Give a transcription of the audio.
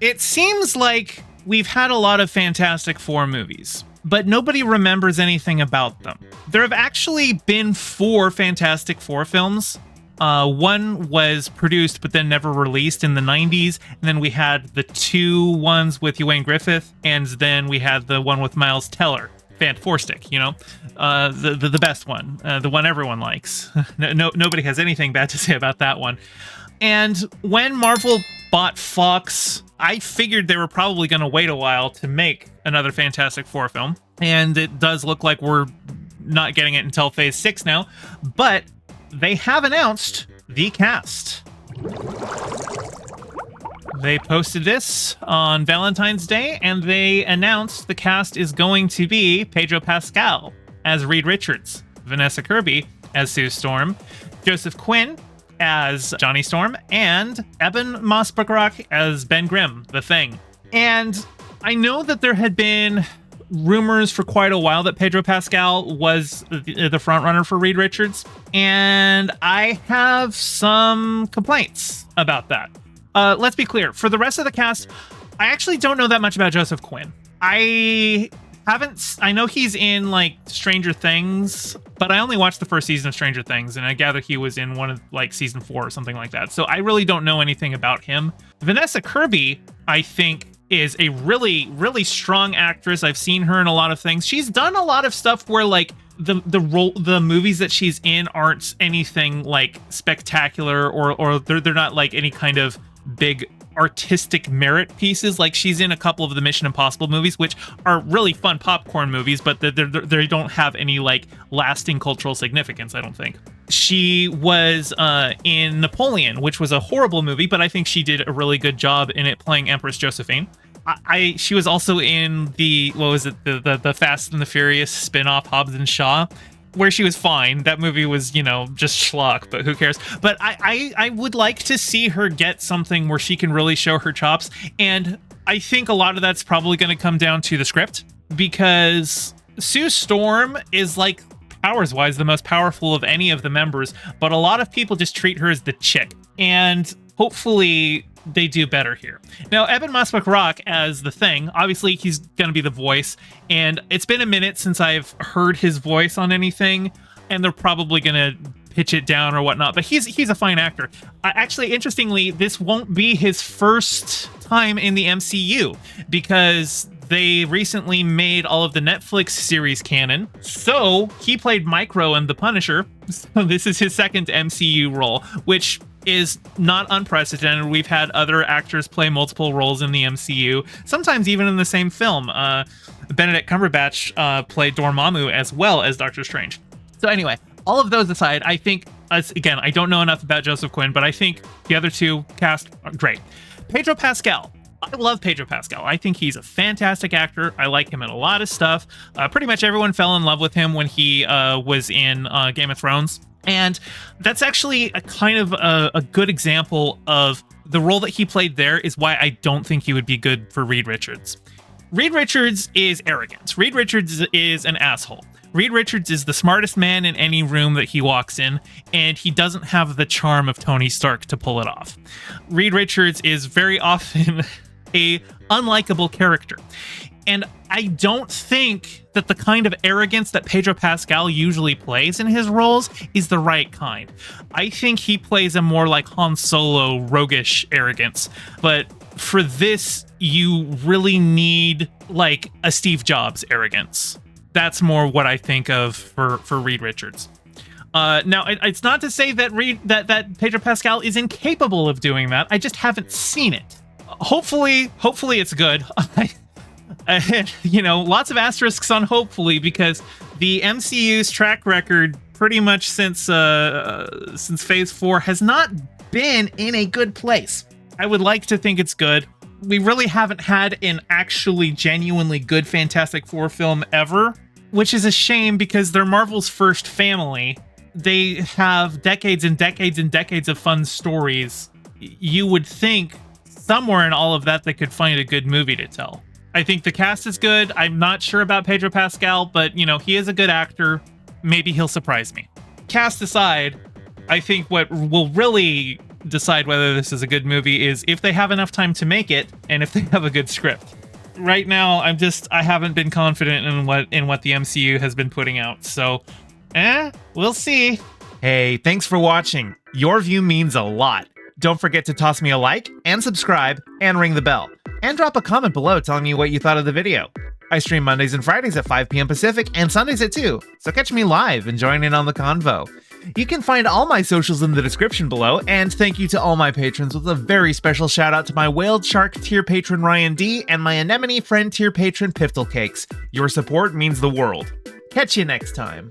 It seems like we've had a lot of Fantastic Four movies, but nobody remembers anything about them. There have actually been 4 Fantastic Four films. One was produced but then never released in the 90s, and then we had the 2 ones with Ewan Griffith, and then we had the one with Miles Teller, Fant4stick, you know, the best one, the one everyone likes. Nobody has anything bad to say about that one. And when Marvel bought Fox, I figured they were probably going to wait a while to make another Fantastic Four film, and it does look like we're not getting it until Phase 6 now, but they have announced the cast. They posted this on Valentine's Day, and they announced the cast is going to be Pedro Pascal as Reed Richards, Vanessa Kirby as Sue Storm, Joseph Quinn as Johnny Storm, and Eben Moss-Bachrach as Ben Grimm, the Thing. And I know that there had been rumors for quite a while that Pedro Pascal was the frontrunner for Reed Richards, and I have some complaints about that. Let's be clear. For the rest of the cast, I actually don't know that much about Joseph Quinn. I know he's in, like, Stranger Things, but I only watched the first season of Stranger Things, and I gather he was in one of, like, season 4 or something like that. So I really don't know anything about him. Vanessa Kirby, I think, is a really, really strong actress. I've seen her in a lot of things. She's done a lot of stuff where, like, the movies that she's in aren't anything, like, spectacular, or they're not, like, any kind of big artistic merit pieces. Like, she's in a couple of the Mission Impossible movies, which are really fun popcorn movies, but they don't have any, like, lasting cultural significance, I don't think. She was in Napoleon, which was a horrible movie, but I think she did a really good job in it, playing Empress Josephine. She was also in the Fast and the Furious spin-off, Hobbs and Shaw, where she was fine. That movie was, you know, just schlock, but who cares? But I would like to see her get something where she can really show her chops, and I think a lot of that's probably going to come down to the script, because Sue Storm is, like, powers-wise the most powerful of any of the members, but a lot of people just treat her as the chick, and hopefully they do better here. Now, Eben Moss-Bachrach as the Thing, obviously he's going to be the voice, and it's been a minute since I've heard his voice on anything, and they're probably going to pitch it down or whatnot, but he's a fine actor. Actually, interestingly, this won't be his first time in the MCU, because they recently made all of the Netflix series canon. So he played Micro in The Punisher. So this is his second MCU role, which is not unprecedented. We've had other actors play multiple roles in the MCU, sometimes even in the same film. Benedict Cumberbatch played Dormammu as well as Doctor Strange. So anyway, all of those aside, I think, again, I don't know enough about Joseph Quinn, but I think the other two cast are great. Pedro Pascal. I love Pedro Pascal. I think he's a fantastic actor. I like him in a lot of stuff. Pretty much everyone fell in love with him when he was in Game of Thrones. And that's actually a kind of a good example of the role that he played there is why I don't think he would be good for Reed Richards. Reed Richards is arrogant. Reed Richards is an asshole. Reed Richards is the smartest man in any room that he walks in, and he doesn't have the charm of Tony Stark to pull it off. Reed Richards is very often a unlikable character. And I don't think that the kind of arrogance that Pedro Pascal usually plays in his roles is the right kind. I think he plays a more like Han Solo roguish arrogance. But for this, you really need like a Steve Jobs arrogance. That's more what I think of for Reed Richards. Now, it's not to say that that Pedro Pascal is incapable of doing that. I just haven't seen it. Hopefully it's good. You know, lots of asterisks on hopefully, because the MCU's track record pretty much since Phase 4 has not been in a good place. I would like to think it's good. We really haven't had an actually genuinely good Fantastic Four film ever, which is a shame because they're Marvel's first family. They have decades and decades and decades of fun stories. You would think somewhere in all of that they could find a good movie to tell. I think the cast is good. I'm not sure about Pedro Pascal, but, you know, he is a good actor. Maybe he'll surprise me. Cast aside, I think what will really decide whether this is a good movie is if they have enough time to make it and if they have a good script. Right now, I haven't been confident in what the MCU has been putting out. So, we'll see. Hey, thanks for watching. Your view means a lot. Don't forget to toss me a like and subscribe and ring the bell. And drop a comment below telling me what you thought of the video. I stream Mondays and Fridays at 5 p.m. Pacific and Sundays at 2, so catch me live and join in on the convo. You can find all my socials in the description below, and thank you to all my patrons with a very special shout out to my Whaled Shark tier patron Ryan D and my Anemone friend tier patron Piftle Cakes. Your support means the world. Catch you next time.